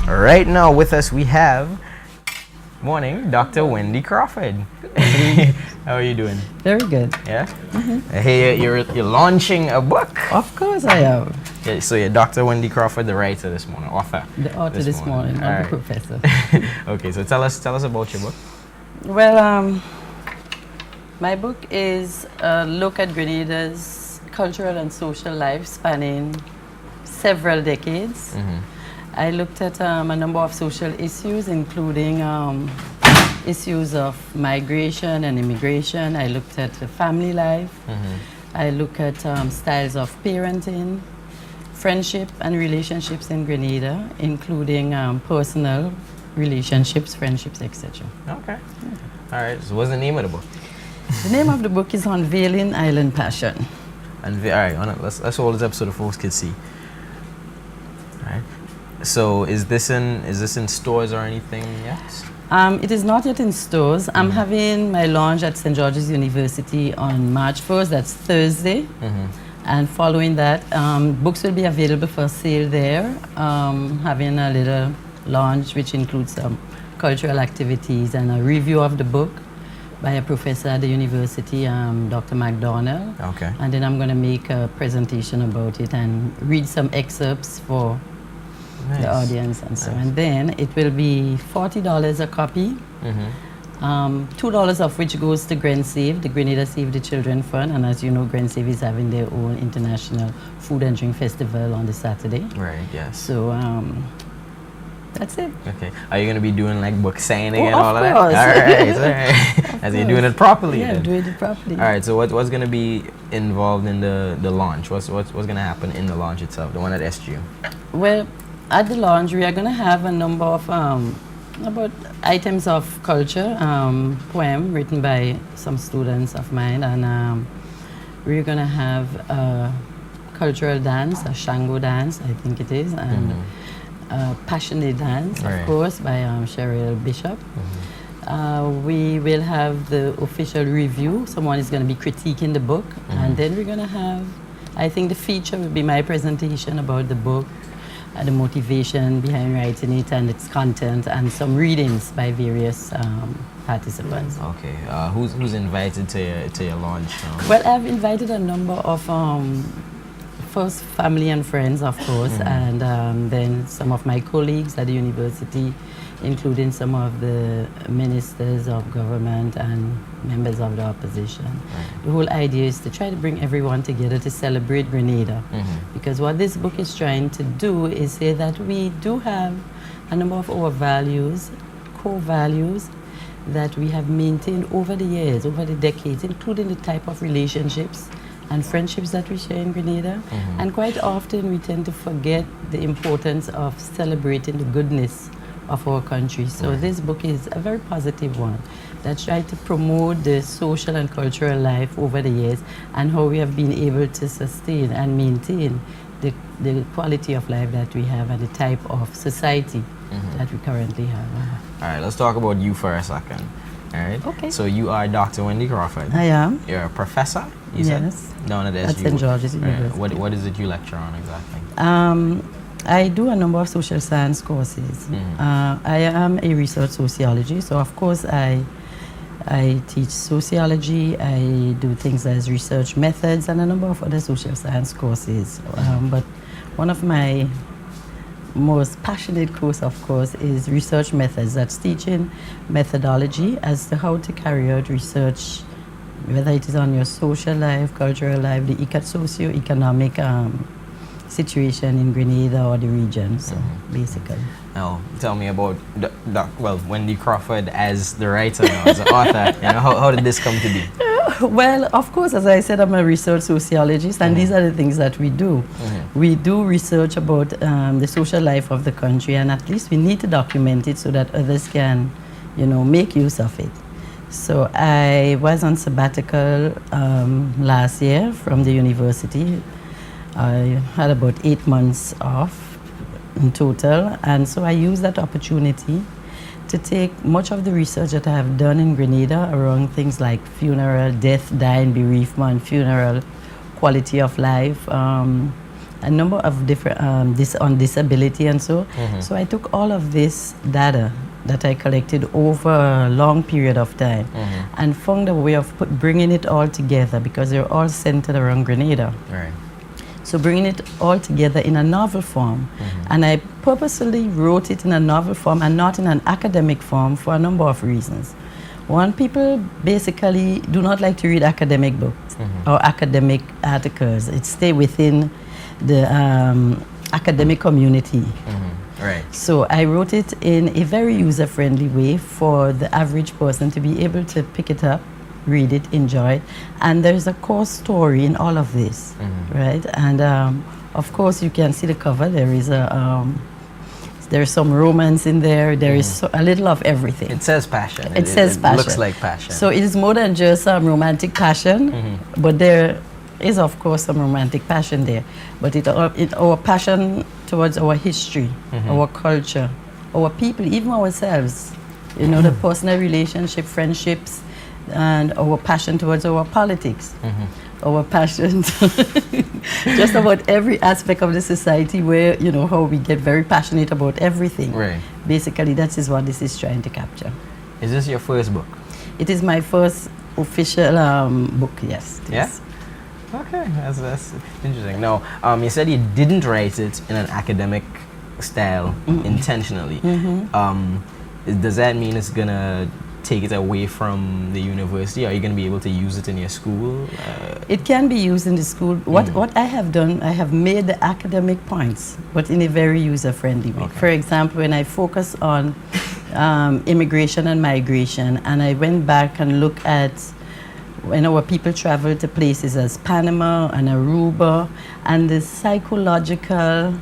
Right now with us we have morning Dr. Wendy Crawford. How are you doing? Very good. Yeah. Hey, you're launching a book. Of course I am. Yeah, so you're Dr. Wendy Crawford, the writer this morning, author. The author this morning, not All the professor. Okay, so tell us about your book. Well, my book is a look at Grenada's cultural and social life spanning several decades. I looked at a number of social issues, including issues of migration and immigration. I looked at the family life. I look at styles of parenting, friendship and relationships in Grenada, including personal relationships, friendships, etc. Okay. All right. So what's the name of the book? The name of the book is Unveiling Island Passion. All right. Let's hold this up so the folks can see. All right. So is this in stores or anything yet? It is not yet in stores. I'm having my launch at St. George's University on March 1st. That's Thursday. And following that, books will be available for sale there. Having a little launch which includes some cultural activities and a review of the book by a professor at the university, Dr. McDonald. Okay. And then I'm going to make a presentation about it and read some excerpts for the audience and so on. And then it will be $40 a copy. $2 of which goes to GrenSave, the Grenada Save the Children Fund. And as you know, GrenSave is having their own international food and drink festival on the Saturday. Right, yes. So that's it. Okay. Are you going to be doing like book signing and of all of that? course. All right. As you're doing it properly. Yeah, then. doing it properly. All right. So what's going to be involved in the launch? What's going to happen in the launch itself, the one at SGU? Well, at the launch, we are going to have a number of about items of culture, poem written by some students of mine, and we're going to have a cultural dance, a Shango dance, I think it is, and a passionate dance, of course, by Cheryl Bishop. We will have the official review. Someone is going to be critiquing the book, and then we're going to have, I think the feature will be my presentation about the book, the motivation behind writing it and its content, and some readings by various participants. Okay. Who's invited to your launch? Well, I've invited a number of first family and friends, of course, and then some of my colleagues at the university, including some of the ministers of government and members of the opposition. The whole idea is to try to bring everyone together to celebrate Grenada. Because what this book is trying to do is say that we do have a number of our values, core values, that we have maintained over the years, over the decades, including the type of relationships and friendships that we share in Grenada. And quite often we tend to forget the importance of celebrating the goodness of our country. So this book is a very positive one that tries to promote the social and cultural life over the years and how we have been able to sustain and maintain the quality of life that we have and the type of society that we currently have. All right, let's talk about you for a second. All right. Okay. So you are Dr. Wendy Crawford. I am. You're a professor, you Yes. said? Down at At SGU. St. George's University. What is it you lecture on exactly? I do a number of social science courses. I am a research sociologist, so of course I teach sociology, I do things as research methods and a number of other social science courses. But one of my most passionate course, of course, is research methods. That's teaching methodology as to how to carry out research, whether it is on your social life, cultural life, the socio-economic situation in Grenada or the region. So basically. Now, tell me about Wendy Crawford as the writer now, as the author. How did this come to be? Well, of course, as I said, I'm a research sociologist, and these are the things that we do. We do research about the social life of the country, and at least we need to document it so that others can, make use of it. So I was on sabbatical last year from the university. I had about 8 months off in total, and so I used that opportunity to take much of the research that I have done in Grenada around things like funeral, death, dying, bereavement, funeral, quality of life, a number of different on disability and so. So I took all of this data that I collected over a long period of time and found a way of bringing it all together, because they're all centered around Grenada. Right. So bringing it all together in a novel form. And I purposely wrote it in a novel form and not in an academic form for a number of reasons. One, people basically do not like to read academic books or academic articles. It stay within the academic community. Right. So I wrote it in a very user-friendly way for the average person to be able to pick it up, read it, enjoy it. And there's a core story in all of this, right? And of course, you can see the cover. There is there's some romance in there. There is a little of everything. It says passion. It says passion. Looks like passion. So it is more than just romantic passion, but there is, of course, some romantic passion there. But our passion towards our history, our culture, our people, even ourselves, you know, the personal relationship, friendships, and our passion towards our politics, our passion just about every aspect of the society, where, you know, how we get very passionate about everything. Right. Basically, that is what this is trying to capture. Is this your first book? It is my first official book, yes. Yeah? Okay, that's interesting. Now, you said you didn't write it in an academic style intentionally. Does that mean it's gonna take it away from the university? Are you gonna be able to use it in your school? It can be used in the school. What I have done, I have made the academic points, but in a very user-friendly way. Okay. For example, when I focus on immigration and migration, and I went back and looked at when our people travel to places as Panama and Aruba, and the psychological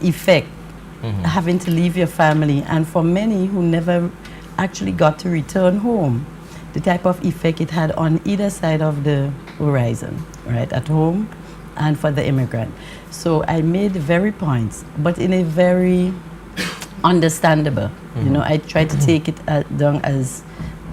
effect having to leave your family, and for many who never actually got to return home, the type of effect it had on either side of the horizon, right, at home and for the immigrant. So I made the very points, but in a very understandable, you know, I tried to take it down as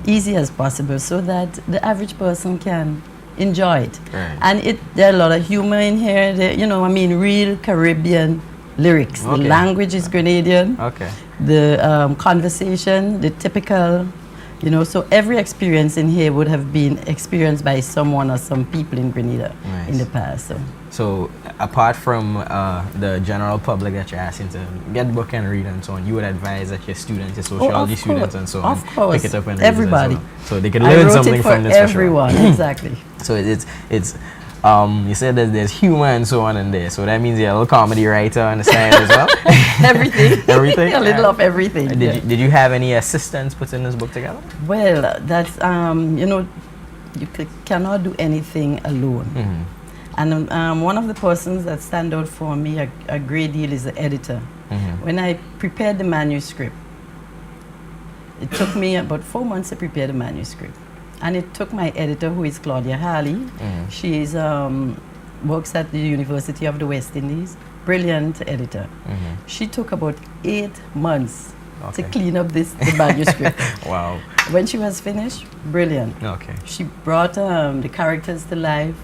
easy as possible so that the average person can enjoy it. Right. And there are a lot of humor in here, you know, I mean, real Caribbean lyrics. Okay. The language is Grenadian. Okay. The conversation, the typical, you know, so every experience in here would have been experienced by someone or some people in Grenada in the past. So apart from the general public that you're asking to get the book and read and so on, you would advise that your students, your sociology students and so on, of course, pick it up and read everybody. it as well. So they can learn something from this everyone, for sure. exactly. So it's you said that there's humor and so on in there, so that means you're a little comedy writer on the side as well? Everything. Everything? A little of everything. Did you have any assistants putting this book together? Well, that's, you know, you cannot do anything alone. And one of the persons that stand out for me a great deal is the editor. When I prepared the manuscript, it took me about 4 months to prepare the manuscript. And it took my editor, who is Claudia Harley. She works at the University of the West Indies. Brilliant editor. She took about 8 months to clean up the manuscript. Wow. When she was finished, brilliant. Okay. She brought the characters to life.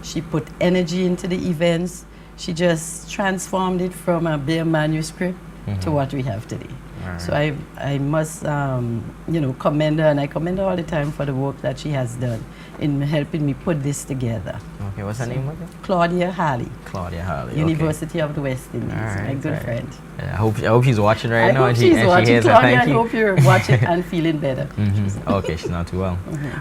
She put energy into the events. She just transformed it from a bare manuscript to what we have today. Right. So I must, you know, commend her, and I commend her all the time for the work that she has done in helping me put this together. Okay, what's her name again? Claudia Harley. Claudia Harley. University of the West Indies. My good friend. Yeah, I hope she's watching right now. I hope she's watching. She hears Claudia, thank you. I hope you're watching and feeling better. Okay, she's not too well.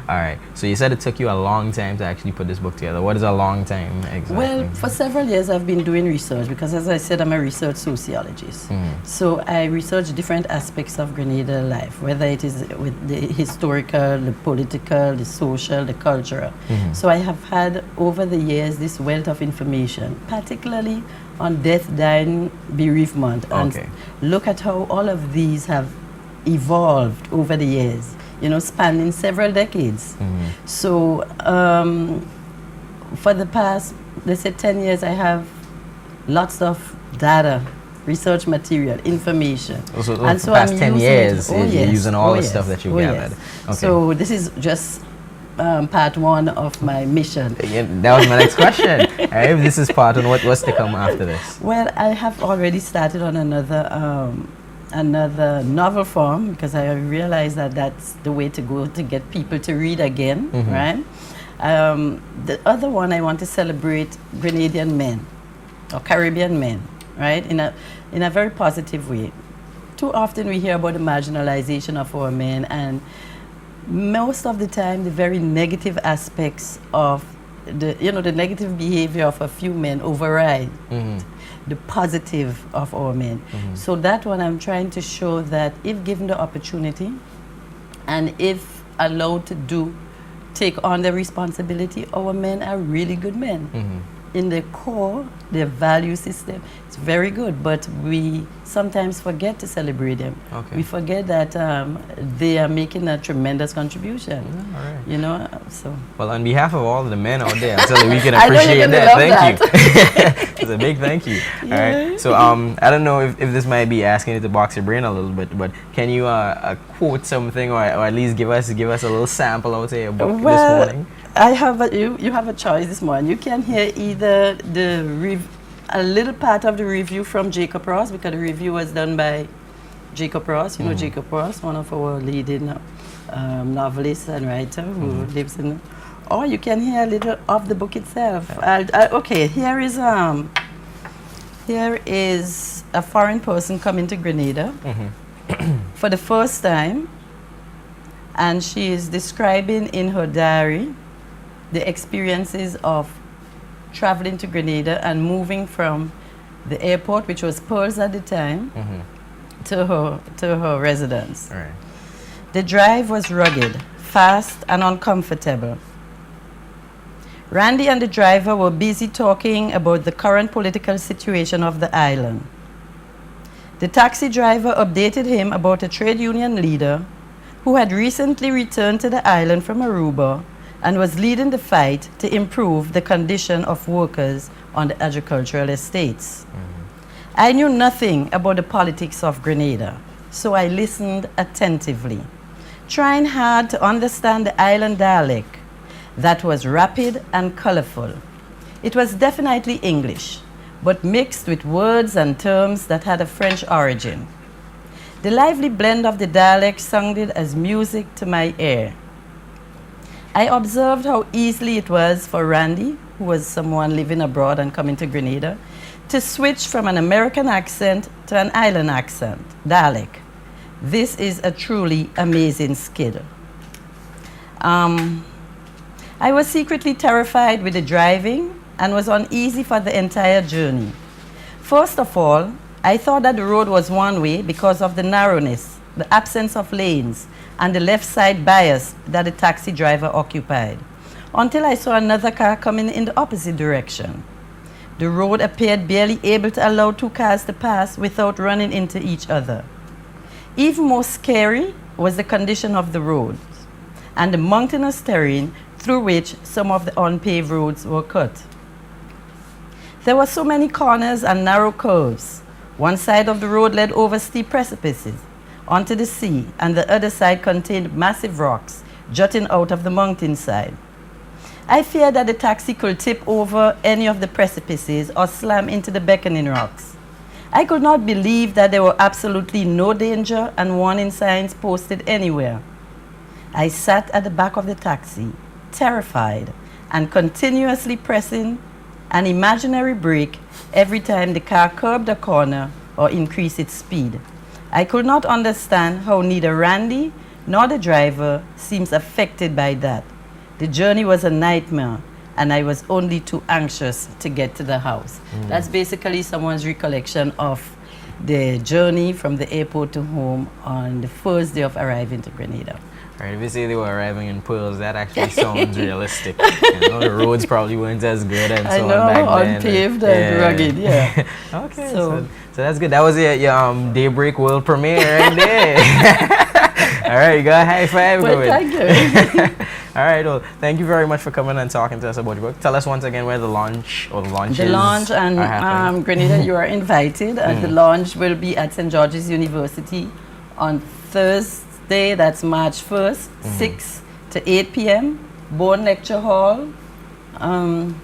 All right. So you said it took you a long time to actually put this book together. What is a long time exactly? Well, for several years I've been doing research because, as I said, I'm a research sociologist. So I research different aspects of Grenada life, whether it is with the historical, the political, the social, the cultural. So I have had over the years this wealth of information, particularly on death, dying, bereavement, and look at how all of these have evolved over the years, you know, spanning several decades. So for the past, let's say 10 years, I have lots of data, research material, information. So the past 10 years, you're using all the stuff that you've gathered. So this is just part one of my mission. Yeah, that was my next question. If this is part one, what's to come after this? Well, I have already started on another novel form because I realized that that's the way to go to get people to read again, right? The other one, I want to celebrate Grenadian men or Caribbean men, right? In a very positive way. Too often we hear about the marginalization of our men, and most of the time the very negative aspects of the negative behavior of a few men override the positive of our men. So that one, I'm trying to show that if given the opportunity and if allowed to take on the responsibility, our men are really good men. In the core, their value system, it's very good, but we sometimes forget to celebrate them. We forget that they are making a tremendous contribution. You know, so. Well, on behalf of all the men out there, so we can appreciate that. Thank you. It's a big thank you. All right. So I don't know if this might be asking you to box your brain a little bit, but can you quote something or at least give us a little sample out of your book this morning? I have you have a choice this morning. You can hear either a little part of the review from Jacob Ross, because the review was done by Jacob Ross. You know Jacob Ross, one of our leading novelists and writer who lives in. Or you can hear a little of the book itself. Okay, here is a foreign person coming to Grenada for the first time, and she is describing in her diary the experiences of traveling to Grenada and moving from the airport, which was Pearls at the time, to her residence. Right. The drive was rugged, fast, and uncomfortable. Randy and the driver were busy talking about the current political situation of the island. The taxi driver updated him about a trade union leader who had recently returned to the island from Aruba and was leading the fight to improve the condition of workers on the agricultural estates. I knew nothing about the politics of Grenada, so I listened attentively, trying hard to understand the island dialect that was rapid and colorful. It was definitely English, but mixed with words and terms that had a French origin. The lively blend of the dialect sounded as music to my ear. I observed how easily it was for Randy, who was someone living abroad and coming to Grenada, to switch from an American accent to an island accent, dialect. This is a truly amazing skill. I was secretly terrified with the driving and was uneasy for the entire journey. First of all, I thought that the road was one way because of the narrowness, the absence of lanes, and the left side bias that the taxi driver occupied, until I saw another car coming in the opposite direction. The road appeared barely able to allow two cars to pass without running into each other. Even more scary was the condition of the roads and the mountainous terrain through which some of the unpaved roads were cut. There were so many corners and narrow curves. One side of the road led over steep precipices onto the sea, and the other side contained massive rocks jutting out of the mountainside. I feared that the taxi could tip over any of the precipices or slam into the beckoning rocks. I could not believe that there were absolutely no danger and warning signs posted anywhere. I sat at the back of the taxi, terrified, and continuously pressing an imaginary brake every time the car curbed a corner or increased its speed. I could not understand how neither Randy nor the driver seems affected by that. The journey was a nightmare, and I was only too anxious to get to the house. That's basically someone's recollection of the journey from the airport to home on the first day of arriving to Grenada. Right, if you say they were arriving in Pearls, that actually sounds realistic. You know, the roads probably weren't as good and so on back then. Unpaved and rugged, yeah. Okay, so that's good. That was your Daybreak World premiere right there. All right, you got a high five Well, going. thank you. All right, well, thank you very much for coming and talking to us about your book. Tell us once again where the launch or the launches The launch and are happening. Grenada, you are invited. The launch will be at St. George's University on Thursday, that's March 1st, 6 to 8 p.m. Bourne Lecture Hall. I'm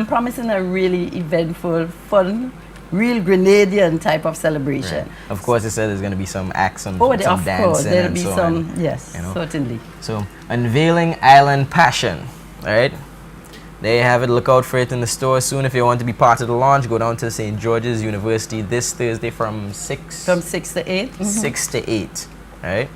promising a really eventful, fun, real Grenadian type of celebration. Right. Of course, it said there's going to be some acts, some Of dancing, course, there'll be so some, on, yes, you know? certainly. So, Unveiling Island Passion, all right? There you have it. Look out for it in the store soon. If you want to be part of the launch, go down to St. George's University this Thursday from 6 From 6 to 8. 6 to 8, all right?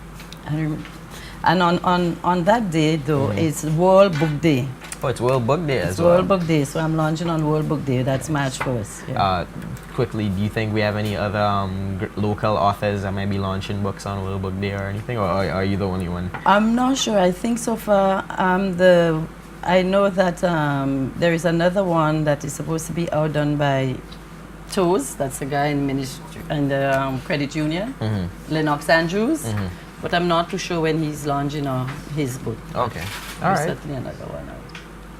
And on that day, though, it's World Book Day. Oh, it's World Book Day as It's well. World Book Day, so I'm launching on World Book Day. That's March 1st. Yeah. Quickly, do you think we have any other local authors that might be launching books on World Book Day or anything, or are you the only one? I'm not sure. I think so far I know that there is another one that is supposed to be outdone by Toes. That's the guy in the credit union, Lennox Andrews. But I'm not too sure when he's launching his book. Okay. All right. Certainly another one out.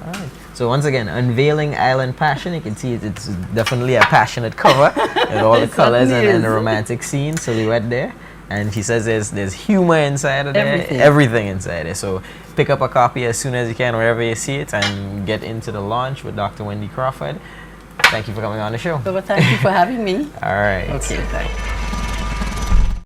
All right. So once again, Unveiling Island Passion. You can see it's definitely a passionate cover with all the colors and the romantic scene silhouette there. And she says there's humor inside of there, everything inside there. So pick up a copy as soon as you can, wherever you see it, and get into the launch with Dr. Wendy Crawford. Thank you for coming on the show. Well, thank you for having me. All right. Okay, thanks.